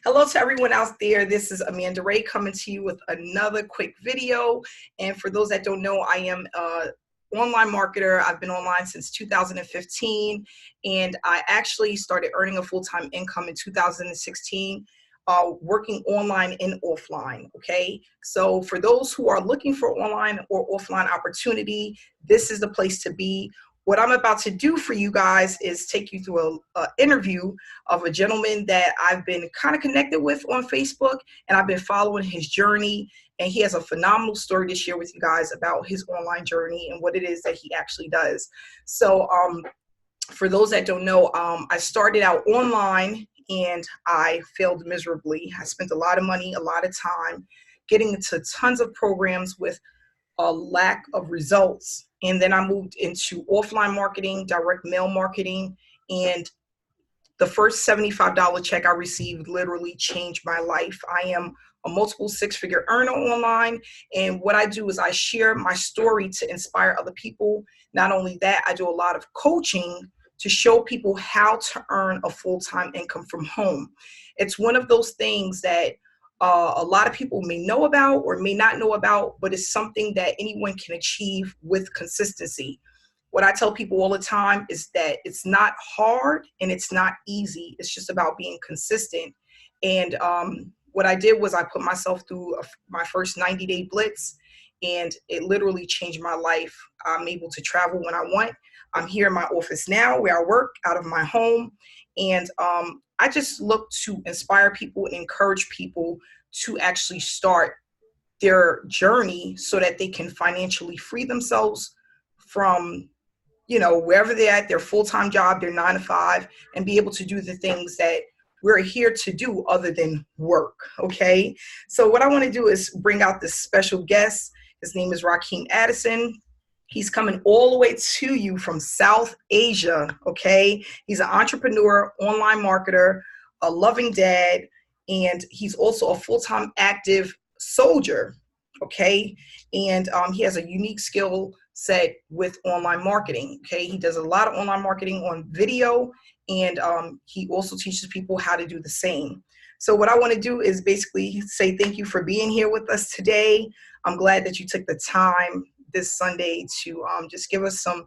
Hello to everyone out there. This is Amanda Ray coming to you with another quick video. And for those that don't know, I am an online marketer. I've been online since 2015, and I actually started earning a full-time income in 2016, working online and offline. Okay, so for those who are looking for online or offline opportunity, this is the place to be. What I'm about to do for you guys is take you through an interview of a gentleman that I've been kind of connected with on Facebook, and I've been following his journey. And he has a phenomenal story to share with you guys about his online journey and what it is that he actually does. So for those that don't know, I started out online and I failed miserably. I spent a lot of money, a lot of time getting into tons of programs with a lack of results. And then I moved into offline marketing, direct mail marketing, and the first $75 check I received literally changed my life. I am a multiple six-figure earner online, and what I do is I share my story to inspire other people. Not only that, I do a lot of coaching to show people how to earn a full-time income from home. It's one of those things that a lot of people may know about or may not know about, but it's something that anyone can achieve with consistency. What I tell people all the time is that it's not hard and it's not easy. It's just about being consistent. And what I did was I put myself through my first 90-day blitz, and it literally changed my life. I'm able to travel when I want. I'm here in my office now where I work out of my home. And I just look to inspire people and encourage people to actually start their journey so that they can financially free themselves from, wherever they're at, their full-time job, their 9 to 5, and be able to do the things that we're here to do other than work. Okay. So what I want to do is bring out this special guest. His name is Rakeem Addison. He's coming all the way to you from South Asia, okay? He's an entrepreneur, online marketer, a loving dad, and he's also a full-time active soldier, okay? And he has a unique skill set with online marketing, okay? He does a lot of online marketing on video, and he also teaches people how to do the same. So what I want to do is basically say thank you for being here with us today. I'm glad that you took the time this Sunday to just give us some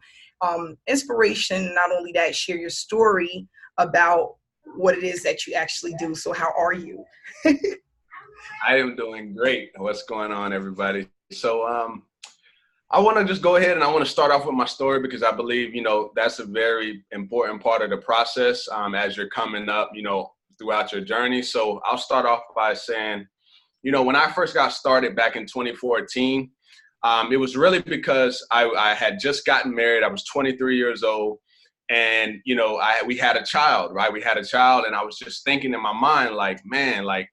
inspiration. Not only that, share your story about what it is that you actually do. So how are you? I am doing great. What's going on, everybody? So I want to just go ahead and I want to start off with my story because I believe, that's a very important part of the process as you're coming up, throughout your journey. So I'll start off by saying, when I first got started back in 2014, it was really because I had just gotten married. I was 23 years old, and we had a child, right? We had a child, and I was just thinking in my mind, like, man, like,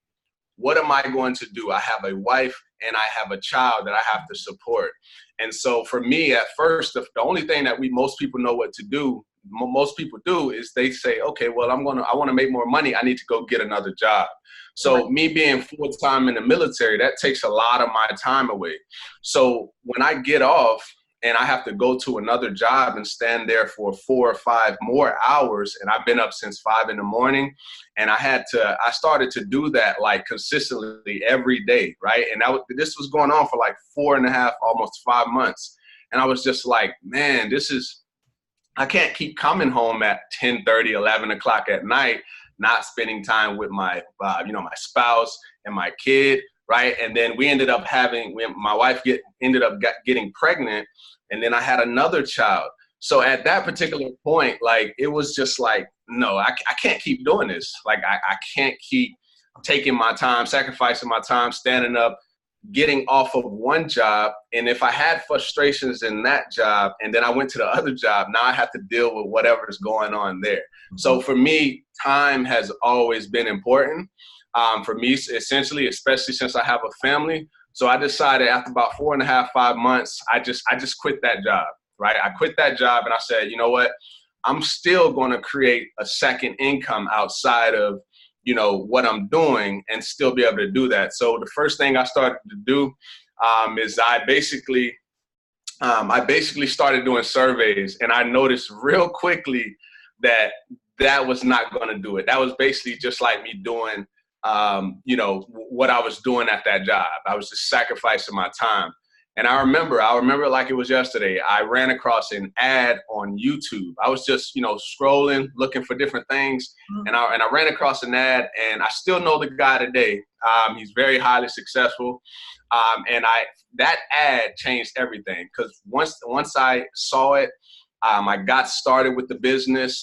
what am I going to do? I have a wife and I have a child that I have to support. And so for me, at first, the only thing that most people know what to do, most people do, is they say, okay, well, I want to make more money. I need to go get another job. So me being full-time in the military, that takes a lot of my time away. So when I get off and I have to go to another job and stand there for 4 or 5 more hours, and I've been up since 5 in the morning, and I started to do that like consistently every day, right? And this was going on for like 4.5, almost 5 months. And I was just like, man, I can't keep coming home at 10:30, 11 o'clock at night, not spending time with my, my spouse and my kid, right? And then we ended up my wife ended up getting pregnant, and then I had another child. So at that particular point, like, it was just like, no, I can't keep doing this. Like, I can't keep taking my time, sacrificing my time, standing up, getting off of one job. And if I had frustrations in that job and then I went to the other job, now I have to deal with whatever is going on there. Mm-hmm. So for me, time has always been important for me, essentially, especially since I have a family. So I decided after about 4.5, 5 months, I just quit that job, right? I quit that job and I said, you know what? I'm still going to create a second income outside of what I'm doing and still be able to do that. So the first thing I started to do is I basically started doing surveys, and I noticed real quickly that was not going to do it. That was basically just like me doing you know, what I was doing at that job. I was just sacrificing my time. And I remember like it was yesterday, I ran across an ad on YouTube. I was just, you know, scrolling, looking for different things. And I ran across an ad, and I still know the guy today. He's very highly successful. And that ad changed everything, because once I saw it, I got started with the business,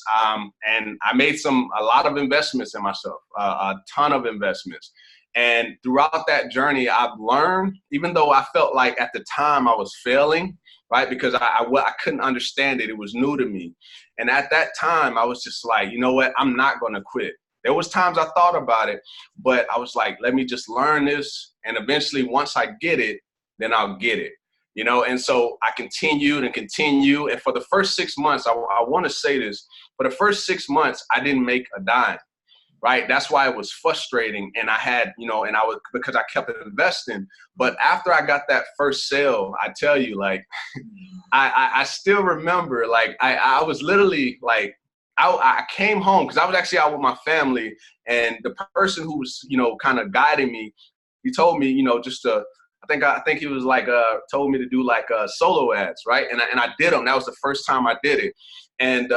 and I made a lot of investments in myself, a ton of investments. And throughout that journey, I've learned, even though I felt like at the time I was failing, right? Because I couldn't understand it. It was new to me. And at that time, I was just like, you know what? I'm not going to quit. There was times I thought about it, but I was like, let me just learn this. And eventually, once I get it, then I'll get it. You know, and so I continued and continued. And for the first 6 months, I want to say this, for the first 6 months, I didn't make a dime. Right. That's why it was frustrating. And I had, you know, because I kept investing. But after I got that first sale, I tell you, like, I still remember, like, I was literally like, I came home because I was actually out with my family, and the person who was, you know, kind of guiding me, he told me, you know, just to, I think he was like, told me to do like solo ads. Right. And I did them. That was the first time I did it. And,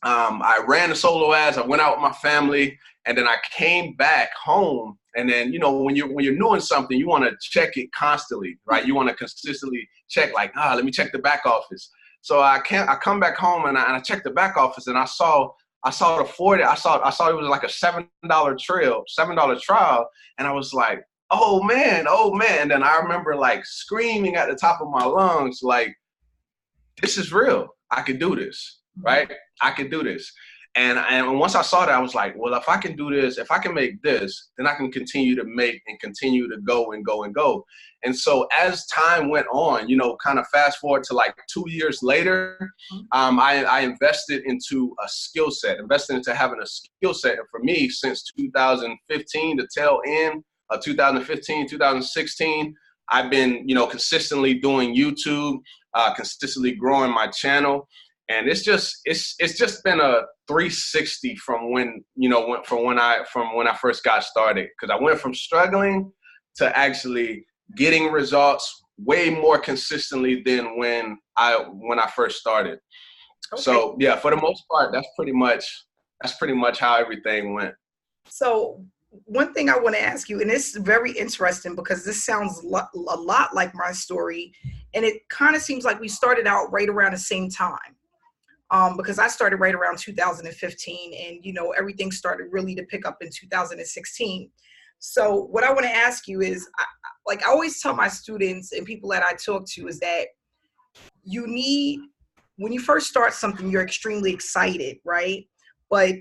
I ran the solo ads. I went out with my family, and then I came back home. And then, you know, when you're doing something, you want to check it constantly, right? You want to consistently check, like, let me check the back office. So I come back home, and I checked the back office, and I saw the 40. I saw it was like a $7 trial, and I was like, oh man. And then I remember like screaming at the top of my lungs, like, this is real. I could do this. Right? I could do this. And once I saw that, I was like, well, if I can do this, if I can make this, then I can continue to make and continue to go and go and go. And so as time went on, you know, kind of fast forward to like 2 years later, I invested into a skill set, invested into having a skill set. And for me, since 2015, the tail end of 2015, 2016, I've been, you know, consistently doing YouTube, consistently growing my channel. And it's just been a 360 from when I first got started, because I went from struggling to actually getting results way more consistently than when I first started. Okay. So yeah, for the most part, that's pretty much how everything went. So one thing I want to ask you, and this is very interesting because this sounds a lot like my story, and it kind of seems like we started out right around the same time. Because I started right around 2015, and, you know, everything started really to pick up in 2016. So what I want to ask you is, I always tell my students and people that I talk to, is that when you first start something, you're extremely excited, right? But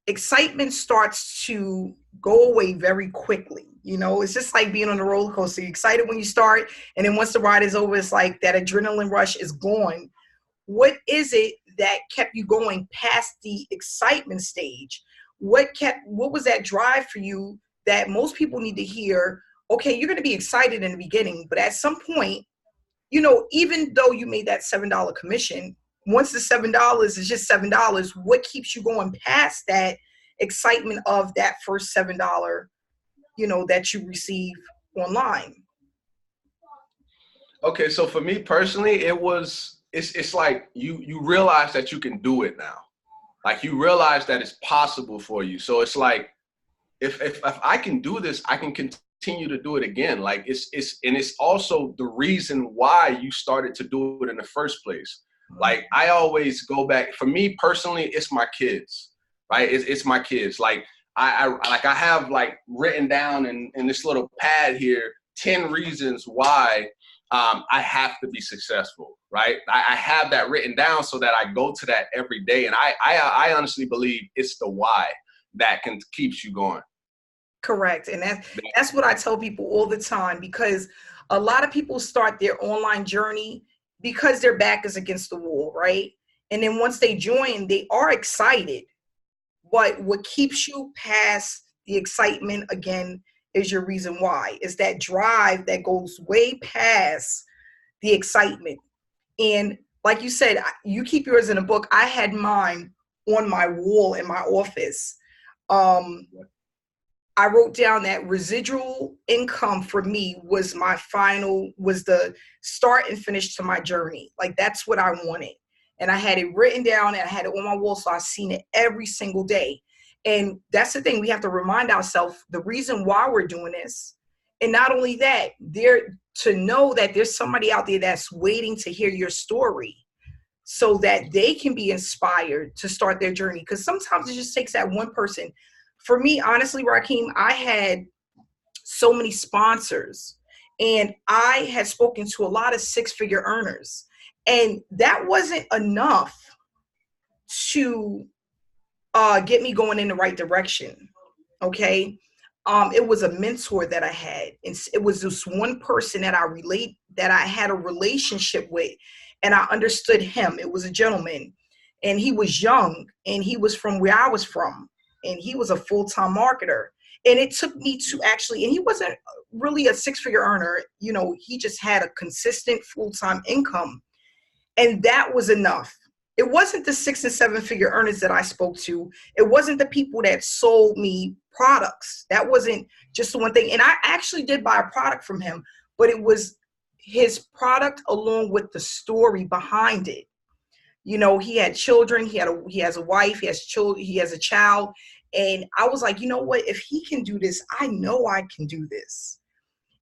excitement starts to go away very quickly. You know, it's just like being on a roller coaster. You're excited when you start, and then once the ride is over, it's like that adrenaline rush is gone. What is it that kept you going past the excitement stage? What was that drive for you that most people need to hear? Okay, you're going to be excited in the beginning, but at some point, you know, even though you made that $7 commission, once the $7 is just $7, what keeps you going past that excitement of that first $7, you know, that you receive online? Okay, so for me personally, it's like you realize that you can do it now. Like, you realize that it's possible for you. So it's like, if I can do this, I can continue to do it again. Like, it's also the reason why you started to do it in the first place. Like, I always go back, for me personally, it's my kids, right? It's my kids. Like, I have like written down in this little pad here, 10 reasons why I have to be successful, right? I have that written down so that I go to that every day. And I honestly believe it's the why that keeps you going. Correct. And that's what I tell people all the time, because a lot of people start their online journey because their back is against the wall, right? And then once they join, they are excited. But what keeps you past the excitement, again, is your reason why. It's that drive that goes way past the excitement. And like you said, you keep yours in a book. I had mine on my wall in my office. I wrote down that residual income for me was was the start and finish to my journey. Like, that's what I wanted. And I had it written down and I had it on my wall. So I seen it every single day. And that's the thing. We have to remind ourselves the reason why we're doing this. And not only that, to know that there's somebody out there that's waiting to hear your story so that they can be inspired to start their journey. Because sometimes it just takes that one person. For me, honestly, Rakeem, I had so many sponsors and I had spoken to a lot of six-figure earners. And that wasn't enough to get me going in the right direction. Okay. It was a mentor that I had. And it was this one person that I had a relationship with, and I understood him. It was a gentleman, and he was young, and he was from where I was from, and he was a full-time marketer. And it took me to actually, and he wasn't really a six-figure earner. You know, he just had a consistent full-time income. And that was enough. It wasn't the 6 and 7 figure earners that I spoke to. It wasn't the people that sold me products. That wasn't just the one thing. And I actually did buy a product from him, but it was his product along with the story behind it. You know, he had children, he has a wife, he has children, he has a child. And I was like, you know what, if he can do this, I know I can do this.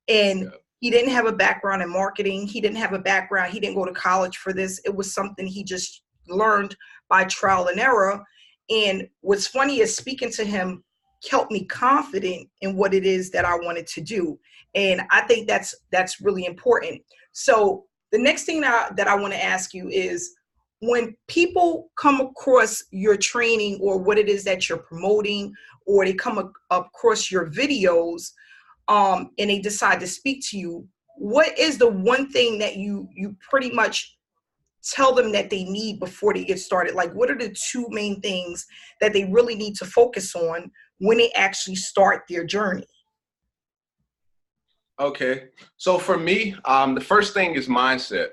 And he didn't have a background in marketing. He didn't have a background. He didn't go to college for this. It was something he just learned by trial and error. And what's funny is speaking to him helped me confident in what it is that I wanted to do. And I think that's really important. So the next thing that I want to ask you is, when people come across your training or what it is that you're promoting, or they come across your videos, and they decide to speak to you, what is the one thing that you pretty much tell them that they need before they get started? Like, what are the two main things that they really need to focus on when they actually start their journey? Okay. So for me, the first thing is mindset,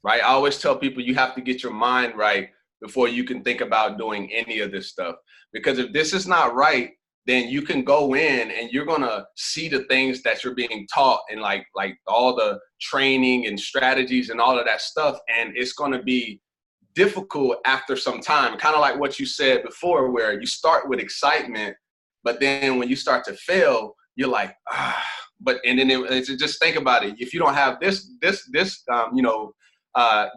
right? I always tell people you have to get your mind right before you can think about doing any of this stuff. Because if this is not right, then you can go in and you're going to see the things that you're being taught and like all the training and strategies and all of that stuff. And it's going to be difficult after some time, kind of like what you said before, where you start with excitement, but then when you start to fail, you're like, and then just think about it. If you don't have this,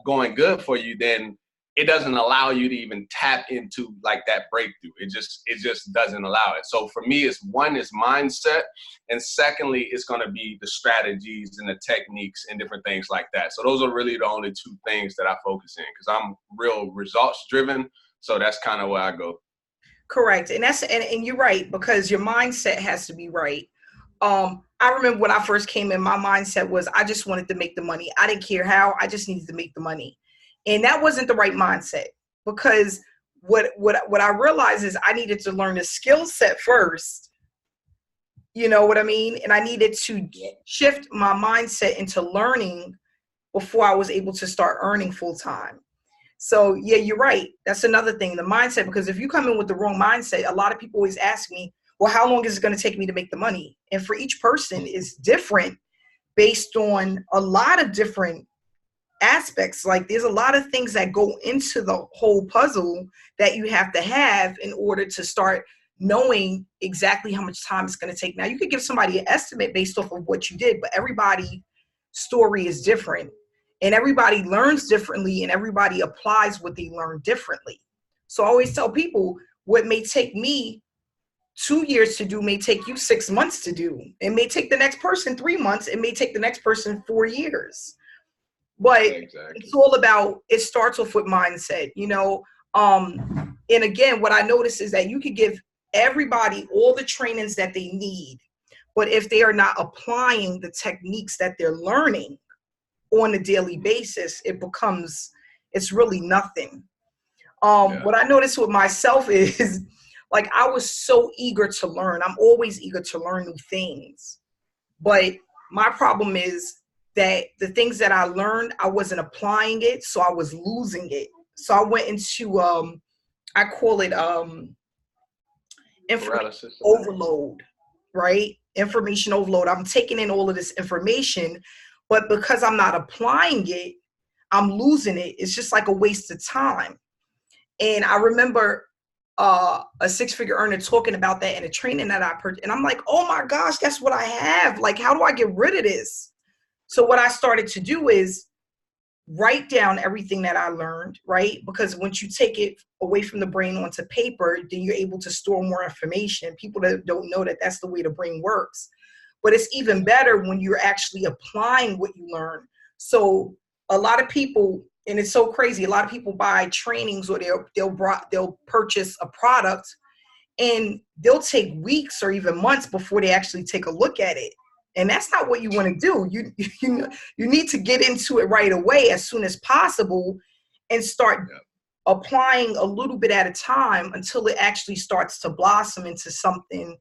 going good for you, then it doesn't allow you to even tap into like that breakthrough. It just doesn't allow it. So for me, it's mindset. And secondly, it's going to be the strategies and the techniques and different things like that. So those are really the only two things that I focus in, because I'm real results driven. So that's kind of where I go. Correct. And and you're right, because your mindset has to be right. I remember when I first came in, my mindset was I just wanted to make the money. I didn't care how, I just needed to make the money. And that wasn't the right mindset, because what I realized is I needed to learn the skill set first. You know what I mean? And I needed to shift my mindset into learning before I was able to start earning full time. So yeah, you're right. That's another thing, the mindset, because if you come in with the wrong mindset, a lot of people always ask me, well, how long is it going to take me to make the money? And for each person is different based on a lot of different aspects. Like, there's a lot of things that go into the whole puzzle that you have to have in order to start knowing exactly how much time it's going to take. Now, you could give somebody an estimate based off of what you did, but everybody's story is different, and everybody learns differently, and everybody applies what they learn differently. So I always tell people, what may take me 2 years to do may take you 6 months to do. It may take the next person 3 months. It may take the next person 4 years. But exactly. It's all about, it starts off with mindset, you know. And again, what I noticed is that you could give everybody all the trainings that they need, but if they are not applying the techniques that they're learning on a daily basis, it's really nothing. What I noticed with myself is, like, I was so eager to learn. I'm always eager to learn new things. But my problem is that the things that I learned, I wasn't applying it, so I was losing it. So I went into, I call it information overload. right? Information overload. I'm taking in all of this information, but because I'm not applying it, I'm losing it. It's just like a waste of time. And I remember a six-figure earner talking about that in a training that I purchased. And I'm like, oh my gosh, that's what I have. Like, how do I get rid of this? So what I started to do is write down everything that I learned, right? Because once you take it away from the brain onto paper, then you're able to store more information. People that don't know that that's the way the brain works. But it's even better when you're actually applying what you learn. So a lot of people, and it's so crazy, a lot of people buy trainings or they'll purchase a product and they'll take weeks or even months before they actually take a look at it. And that's not what you want to do. You need to get into it right away as soon as possible and start applying a little bit at a time until it actually starts to blossom into something,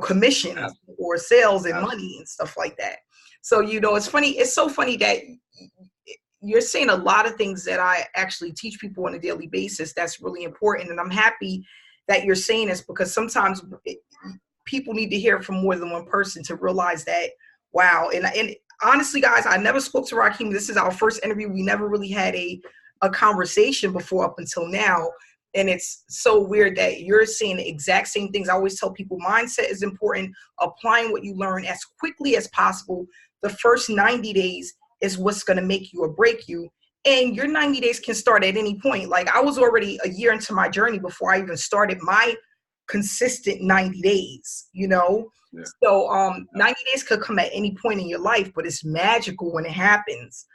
commissions or sales and money and stuff like that. So, it's funny. It's so funny that you're saying a lot of things that I actually teach people on a daily basis. That's really important. And I'm happy that you're saying this, because sometimes people need to hear from more than one person to realize that, wow. And honestly, guys, I never spoke to Rakeem. This is our first interview. We never really had a conversation before up until now. And it's so weird that you're saying the exact same things. I always tell people mindset is important. Applying what you learn as quickly as possible. The first 90 days is what's going to make you or break you. And your 90 days can start at any point. Like, I was already a year into my journey before I even started my consistent 90 days, Yeah. So 90 days could come at any point in your life, but it's magical when it happens.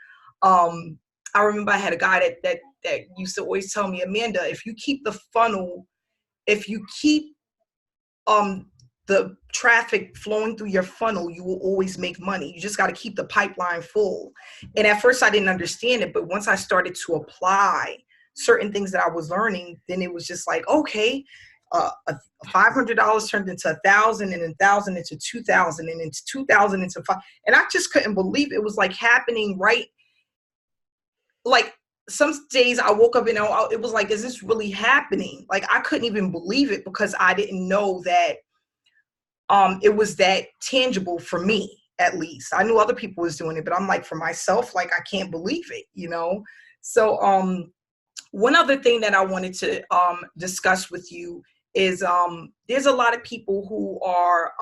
I remember I had a guy that used to always tell me, Amanda, if you keep the funnel, if you keep the traffic flowing through your funnel, you will always make money. You just got to keep the pipeline full. And at first I didn't understand it, but once I started to apply certain things that I was learning, then it was just like, okay, $500 turned into $1,000, and then $1,000 into $2,000, and into $2,000 into $5,000. And I just couldn't believe it was like happening right. Like, some days I woke up and it was like, is this really happening? Like, I couldn't even believe it because I didn't know that it was that tangible for me. At least I knew other people was doing it, but I'm like, for myself, like, I can't believe it, So one other thing that I wanted to discuss with you is there's a lot of people who are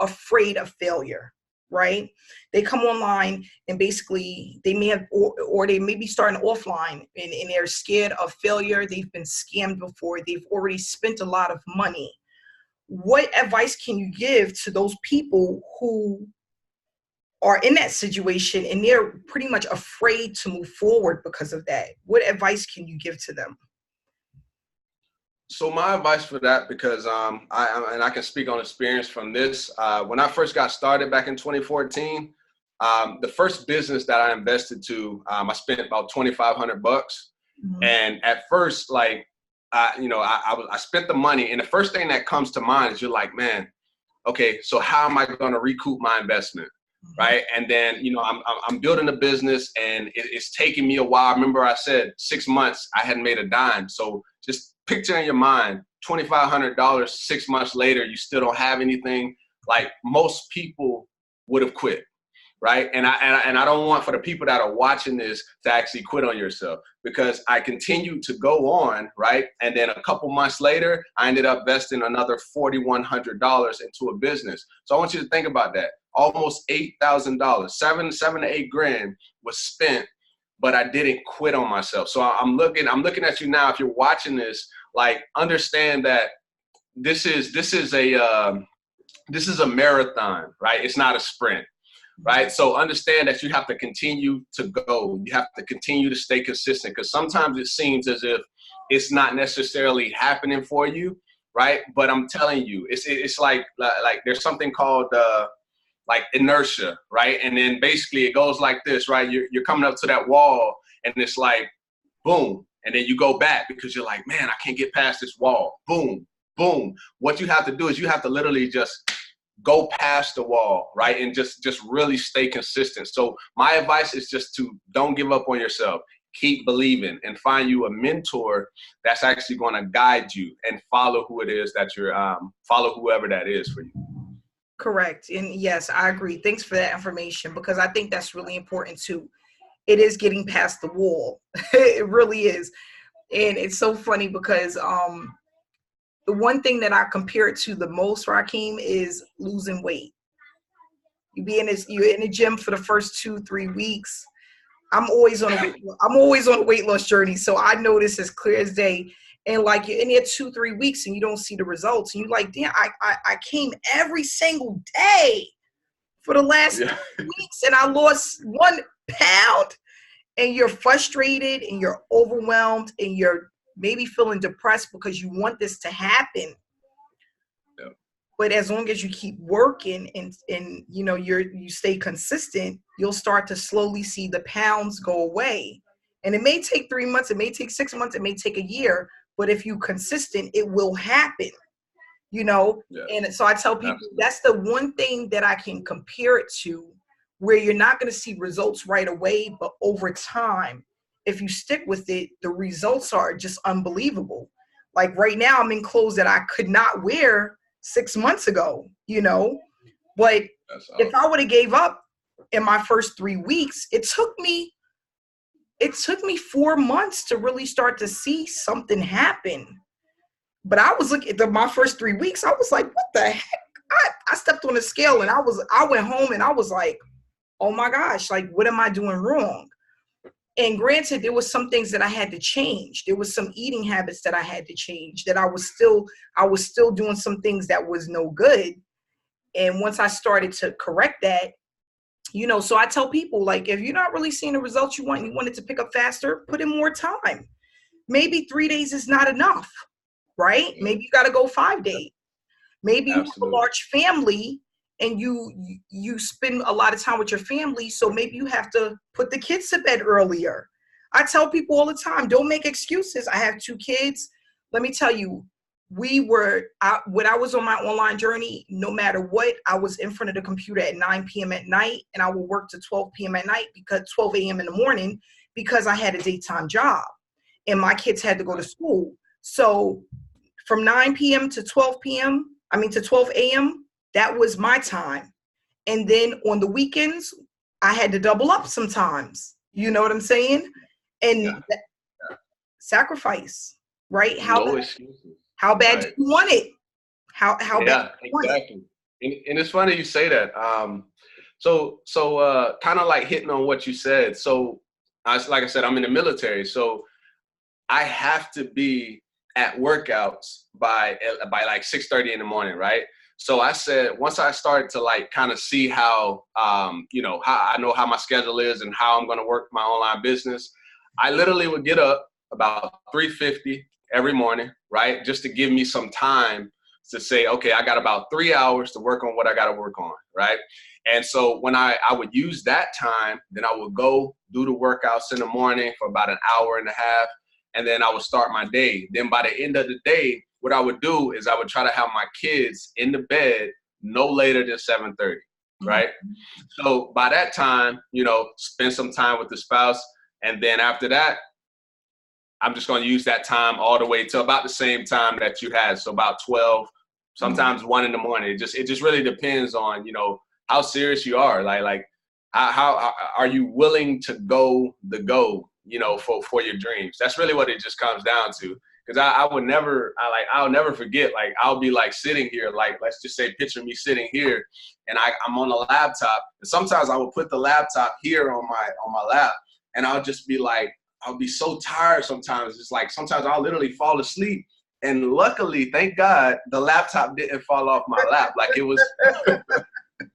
afraid of failure, right? They come online and basically they may have, or they may be starting offline and they're scared of failure. They've been scammed before. They've already spent a lot of money. What advice can you give to those people who are in that situation and they're pretty much afraid to move forward because of that? What advice can you give to them? So my advice for that, because I can speak on experience from this. When I first got started back in 2014, the first business that I invested to, I spent about $2,500. Mm-hmm. And at first, like, I spent the money, and the first thing that comes to mind is you're like, man, okay, so how am I going to recoup my investment? Mm-hmm. Right. And then, I'm building a business, and it's taking me a while. Remember I said 6 months, I hadn't made a dime. So just picture in your mind, $2,500, 6 months later, you still don't have anything. Like, most people would have quit. Right. And I don't want for the people that are watching this to actually quit on yourself, because I continued to go on. Right. And then a couple months later, I ended up investing another $4,100 into a business. So I want you to think about that. Almost $8,000, seven to $8,000 was spent, but I didn't quit on myself. So I'm looking at you now. If you're watching this, like, understand that this is a marathon, right? It's not a sprint. Right. So understand that you have to continue to go. You have to continue to stay consistent, because sometimes it seems as if it's not necessarily happening for you. Right. But I'm telling you, it's like there's something called like inertia. Right. And then basically it goes like this. Right. You're coming up to that wall, and it's like, boom. And then you go back because you're like, man, I can't get past this wall. Boom, boom. What you have to do is you have to literally just go past the wall, right? And just really stay consistent. So my advice is just to don't give up on yourself. Keep believing, and find you a mentor that's actually going to guide you, and follow who it is that you're, follow whoever that is for you. Correct. And yes, I agree. Thanks for that information, because I think that's really important too. It is getting past the wall. It really is. And it's so funny because the one thing that I compare it to the most, Rakeem, is losing weight. You're in the gym for the first 2-3 weeks. I'm always on a weight loss journey. So I know this as clear as day. And like you're in there 2-3 weeks and you don't see the results. And you're like, damn, I came every single day for the last Yeah. 2 weeks and I lost 1 pound. And you're frustrated and you're overwhelmed and you're maybe feeling depressed because you want this to happen. Yeah. But as long as you keep working and you know you stay consistent, you'll start to slowly see the pounds go away. And it may take 3 months, it may take 6 months, it may take a year, but if you consistent, it will happen. You know, Yeah. and so I tell people Absolutely. that's the one thing that I can compare it to, where you're not going to see results right away, but over time, if you stick with it, the results are just unbelievable. Like right now, I'm in clothes that I could not wear 6 months ago, you know, but That's if awesome. I would have gave up in my first 3 weeks, it took me 4 months to really start to see something happen. But I was looking at my first 3 weeks, I was like, what the heck? I stepped on the scale and I went home and I was like, oh my gosh, like, what am I doing wrong? And granted, there was some things that I had to change. There was some eating habits that I had to change, that I was still doing some things that was no good. And once I started to correct that, you know, so I tell people, like, if you're not really seeing the results you want, and you want it to pick up faster, put in more time. Maybe 3 days is not enough, right? Yeah. Maybe you got to go 5 days. Maybe you have a Absolutely. large family and you spend a lot of time with your family, so maybe you have to put the kids to bed earlier. I tell people all the time, don't make excuses. I have 2 kids. Let me tell you, when I was on my online journey, no matter what, I was in front of the computer at 9 p.m. at night, and I would work to 12 p.m. at night, because 12 a.m. in the morning, because I had a daytime job and my kids had to go to school. So from 9 p.m. to 12 p.m., I mean to 12 a.m., that was my time. And then on the weekends, I had to double up sometimes. You know what I'm saying? Yeah. And sacrifice, right? No excuses. How bad do Right. you want it? How bad do Yeah, you want it? exactly. And it's funny you say that. Kind of like hitting on what you said. So, like I said, I'm in the military, so I have to be at workouts by like 6:30 in the morning, right? So I said once I started to like kind of see how how I know how my schedule is and how I'm going to work my online business, I literally would get up about 3:50 every morning, right, just to give me some time to say, okay, I got about 3 hours to work on what I got to work on, right? And so when I would use that time, then I would go do the workouts in the morning for about an hour and a half, and then I would start my day. Then by the end of the day, what I would do is I would try to have my kids in the bed no later than 7:30, Mhm. right? So by that time, spend some time with the spouse, and then after that, I'm just going to use that time all the way to about the same time that you had. So about 12, Mhm. sometimes 1 in the morning. It just really depends on, how serious you are. Like how are you willing to go the go, for your dreams? That's really what it just comes down to. Cause I'll never forget, like, I'll be like sitting here, like, let's just say, picture me sitting here and I'm on a laptop. And sometimes I would put the laptop here on my lap, and I'll just be like, I'll be so tired sometimes. It's like sometimes I'll literally fall asleep. And luckily, thank God, the laptop didn't fall off my lap. Like it was,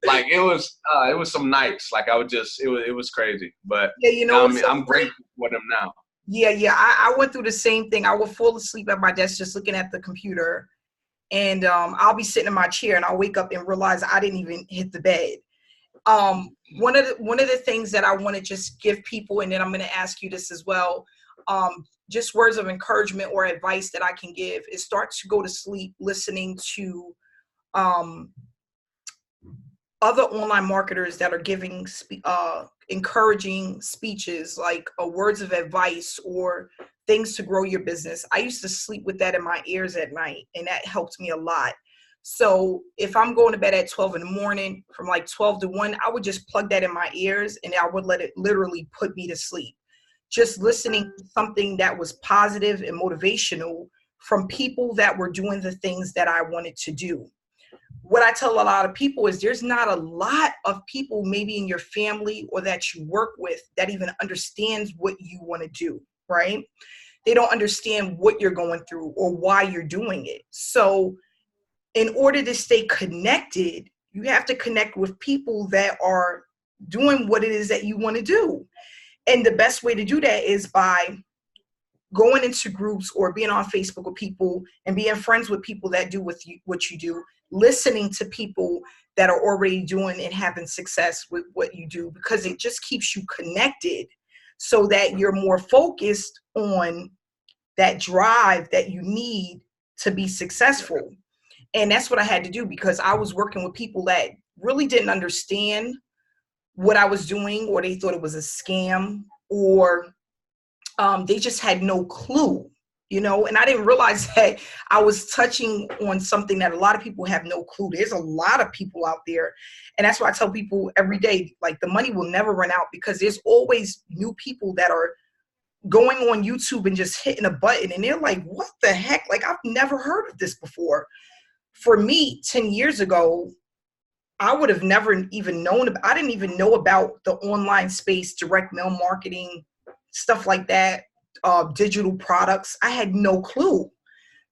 it was some nights. Like it was crazy. But Yeah, you know now what's so I'm funny? grateful for them now. Yeah, yeah. I went through the same thing. I would fall asleep at my desk just looking at the computer. And I'll be sitting in my chair and I'll wake up and realize I didn't even hit the bed. One of the things that I want to just give people, and then I'm going to ask you this as well, just words of encouragement or advice that I can give, is start to go to sleep listening to um, other online marketers that are giving encouraging speeches, like words of advice or things to grow your business. I used to sleep with that in my ears at night, and that helped me a lot. So if I'm going to bed at 12 in the morning, from like 12 to 1, I would just plug that in my ears and I would let it literally put me to sleep. Just listening to something that was positive and motivational from people that were doing the things that I wanted to do. What I tell a lot of people is there's not a lot of people maybe in your family or that you work with that even understands what you want to do, right? They don't understand what you're going through or why you're doing it. So in order to stay connected, you have to connect with people that are doing what it is that you want to do. And the best way to do that is by going into groups or being on Facebook with people and being friends with people that do what you do, listening to people that are already doing and having success with what you do, because it just keeps you connected so that you're more focused on that drive that you need to be successful. And that's what I had to do, because I was working with people that really didn't understand what I was doing, or they thought it was a scam, or they just had no clue, you know, and I didn't realize that I was touching on something that a lot of people have no clue. There's a lot of people out there. And that's why I tell people every day, like, the money will never run out, because there's always new people that are going on YouTube and just hitting a button and they're like, what the heck? Like, I've never heard of this before. For me, 10 years ago, I would have never even known about, I didn't even know about the online space, direct mail marketing, stuff like that, digital products. I had no clue.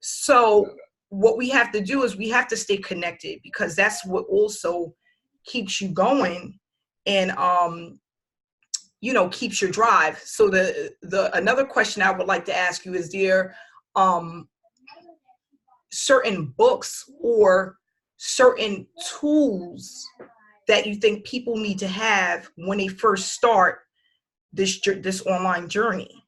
So what we have to do is we have to stay connected, because that's what also keeps you going and, you know, keeps your drive. So the another question I would like to ask you is, there certain books or certain tools that you think people need to have when they first start this online journey?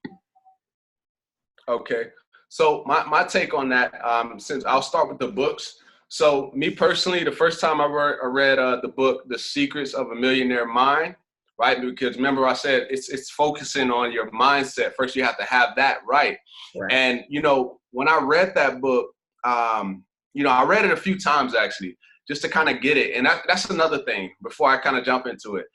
Okay. So my take on that, since I'll start with the books. So me personally, the first time I read the book, The Secrets of a Millionaire Mind, right? Because remember I said it's focusing on your mindset. First, you have to have that right. And, you know, when I read that book, you know, I read it a few times actually, just to kind of get it. And that's another thing before I kind of jump into it.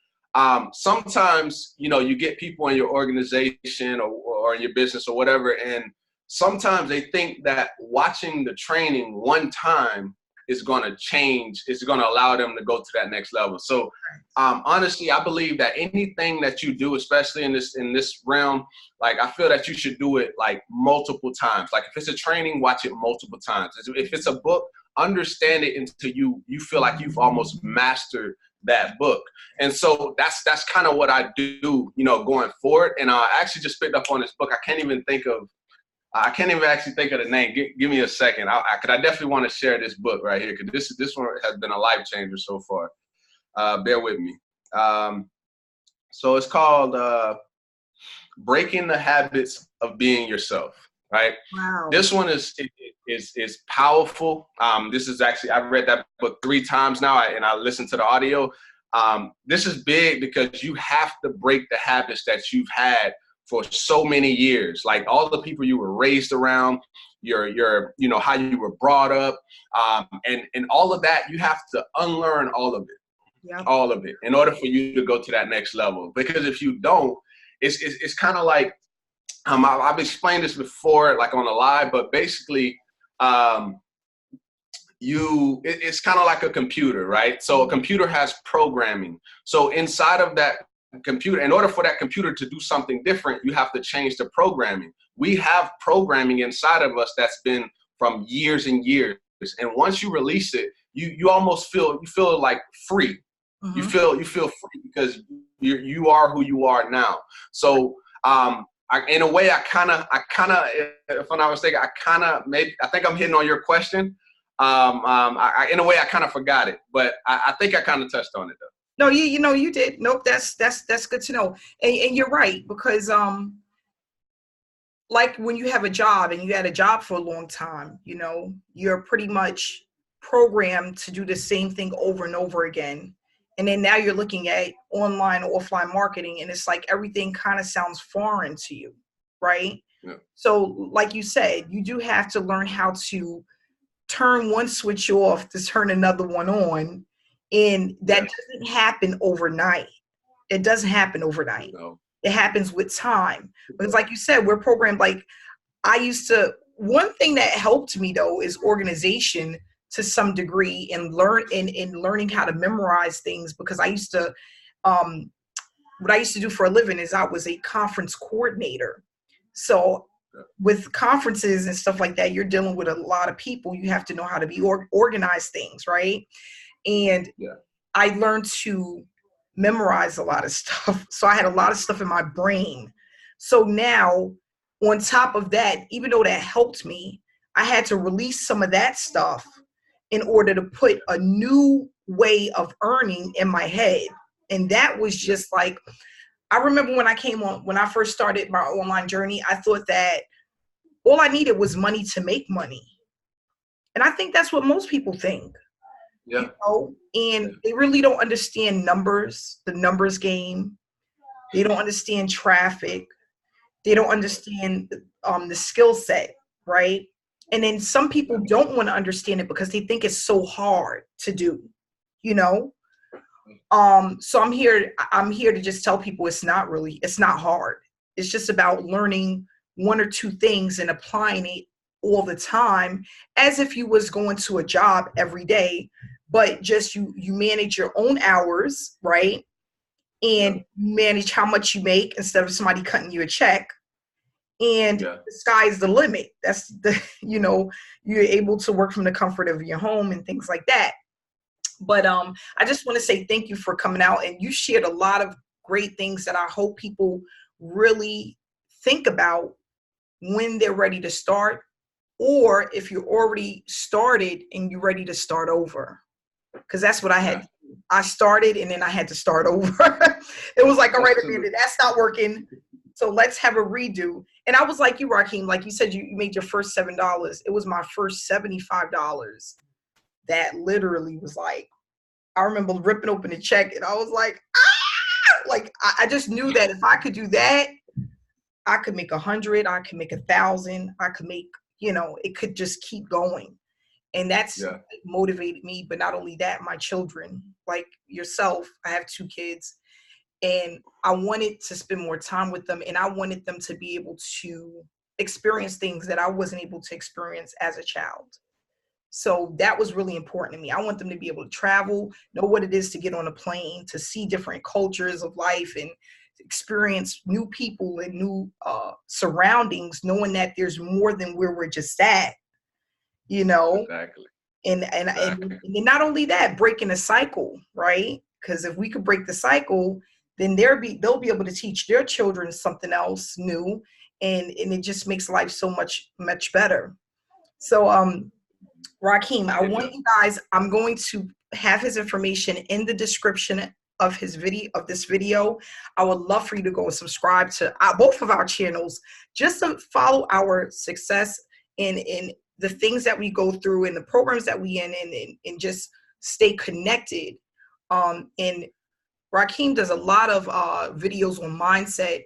Sometimes, you know, you get people in your organization or in your business or whatever, and sometimes they think that watching the training one time is going to change, it's going to allow them to go to that next level. So honestly, I believe that anything that you do, especially in this realm, like, I feel that you should do it like multiple times. Like, if it's a training, watch it multiple times. If it's a book, understand it until you feel like you've almost mastered that book. And so that's kind of what I do, you know, going forward. And I actually just picked up on this book. I can't even actually think of the name. Give me a second. I definitely want to share this book right here, because this one has been a life changer so far. Bear with me. So it's called Breaking the Habits of Being Yourself. Right. Wow. This one is powerful. This is actually, I've read that book 3 times now, and I listened to the audio. This is big because you have to break the habits that you've had for so many years, like all the people you were raised around, your you know, how you were brought up, and all of that. You have to unlearn all of it, all of it, in order for you to go to that next level. Because if you don't, it's kind of like, I've explained this before, like on a live, but basically, it's kind of like a computer, right? So a computer has programming. So inside of that computer, in order for that computer to do something different, you have to change the programming. We have programming inside of us that's been from years and years. And once you release it, you almost feel like free. Mm-hmm. You feel free because you are who you are now. So, in a way, I kind of, if I'm not mistaken, I think I'm hitting on your question. In a way, I kind of forgot it, but I think I kind of touched on it though. No, you know, you did. Nope. That's good to know. And you're right, because, like when you have a job and you had a job for a long time, you know, you're pretty much programmed to do the same thing over and over again. And then now you're looking at online or offline marketing, and it's like everything kind of sounds foreign to you, right? Yeah. So like you said, you do have to learn how to turn one switch off to turn another one on. And that doesn't happen overnight. It doesn't happen overnight. No. It happens with time. But it's like you said, we're programmed. Like one thing that helped me though is organization to some degree, and learning how to memorize things, because I used to, what I used to do for a living is I was a conference coordinator. So with conferences and stuff like that, you're dealing with a lot of people. You have to know how to be organize things, right? And I learned to memorize a lot of stuff. So I had a lot of stuff in my brain. So now, on top of that, even though that helped me, I had to release some of that stuff in order to put a new way of earning in my head. And that was just like, I remember when I first started my online journey, I thought that all I needed was money to make money. And I think that's what most people think. Yeah. You know? And they really don't understand numbers, the numbers game. They don't understand traffic. They don't understand the skill set, right? And then some people don't want to understand it because they think it's so hard to do, you know? So I'm here to just tell people it's not hard. It's just about learning one or two things and applying it all the time, as if you was going to a job every day, but just you manage your own hours, right? And manage how much you make instead of somebody cutting you a check. And the sky's the limit. That's you're able to work from the comfort of your home and things like that. But I just want to say thank you for coming out, and you shared a lot of great things that I hope people really think about when they're ready to start, or if you're already started and you're ready to start over. Because that's what I had. I started and then I had to start over. It was like, all right, Amanda, that's not working. So let's have a redo. And I was like you, Rakeem, like you said, you made your first $7. It was my first $75 that literally was like, I remember ripping open the check and I was like, ah! Like, I just knew that if I could do that, I could make 100, I could make 1,000, I could make, it could just keep going. And that's motivated me. But not only that, my children, like yourself, I have 2 kids, and I wanted to spend more time with them, and I wanted them to be able to experience things that I wasn't able to experience as a child. So that was really important to me. I want them to be able to travel, know what it is to get on a plane, to see different cultures of life and experience new people and new surroundings, knowing that there's more than where we're just at, Exactly. And not only that, breaking the cycle, right? Because if we could break the cycle, then they'll be able to teach their children something else new, and it just makes life so much better. So Rakeem, I want you guys, I'm going to have his information in the description of this video. I would love for you to go and subscribe to both of our channels, just to follow our success in the things that we go through and the programs that we and just stay connected. And Rakeem does a lot of videos on mindset,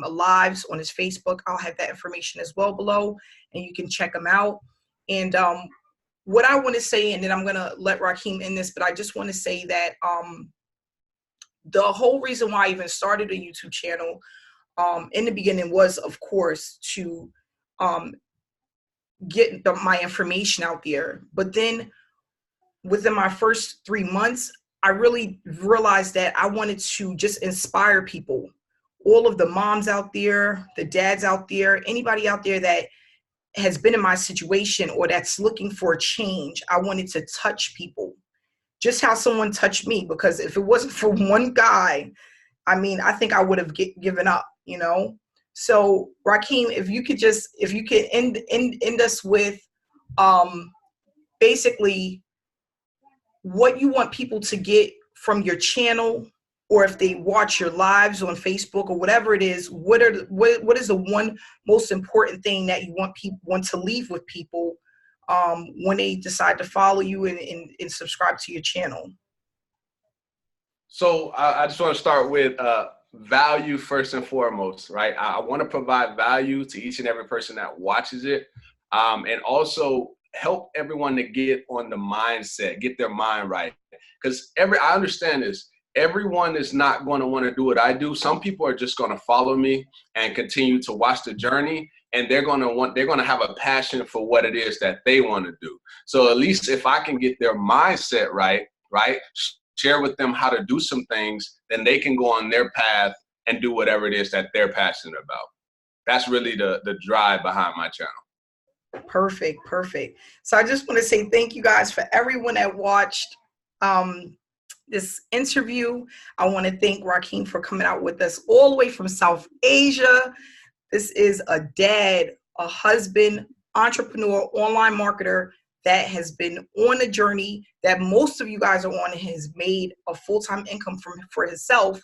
lives on his Facebook. I'll have that information as well below, and you can check them out. And what I want to say, and then I'm going to let Rakeem in this, but I just want to say that the whole reason why I even started a YouTube channel in the beginning was, of course, to get my information out there. But then within my first 3 months, I really realized that I wanted to just inspire people, all of the moms out there, the dads out there, anybody out there that has been in my situation or that's looking for a change. I wanted to touch people just how someone touched me, because if it wasn't for one guy, I think I would have given up, So Rakeem, if you could end us with basically what you want people to get from your channel, or if they watch your lives on Facebook or whatever it is, what is the one most important thing that you want to leave with people when they decide to follow you and subscribe to your channel? So I just want to start with value first and foremost, right? I want to provide value to each and every person that watches it. And also help everyone to get on the mindset, get their mind right. Because I understand this. Everyone is not going to want to do what I do. Some people are just going to follow me and continue to watch the journey, and they're going to have a passion for what it is that they want to do. So at least if I can get their mindset right, share with them how to do some things, then they can go on their path and do whatever it is that they're passionate about. That's really the drive behind my channel. Perfect. So I just want to say thank you guys for everyone that watched this interview. I want to thank Rakeem for coming out with us all the way from South Asia. This is a dad, a husband, entrepreneur, online marketer that has been on a journey that most of you guys are on and has made a full-time income for himself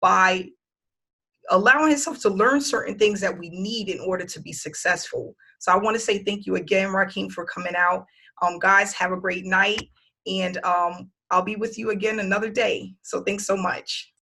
by allowing himself to learn certain things that we need in order to be successful. So I want to say thank you again, Rakeem, for coming out. Guys, have a great night, and I'll be with you again another day. So thanks so much.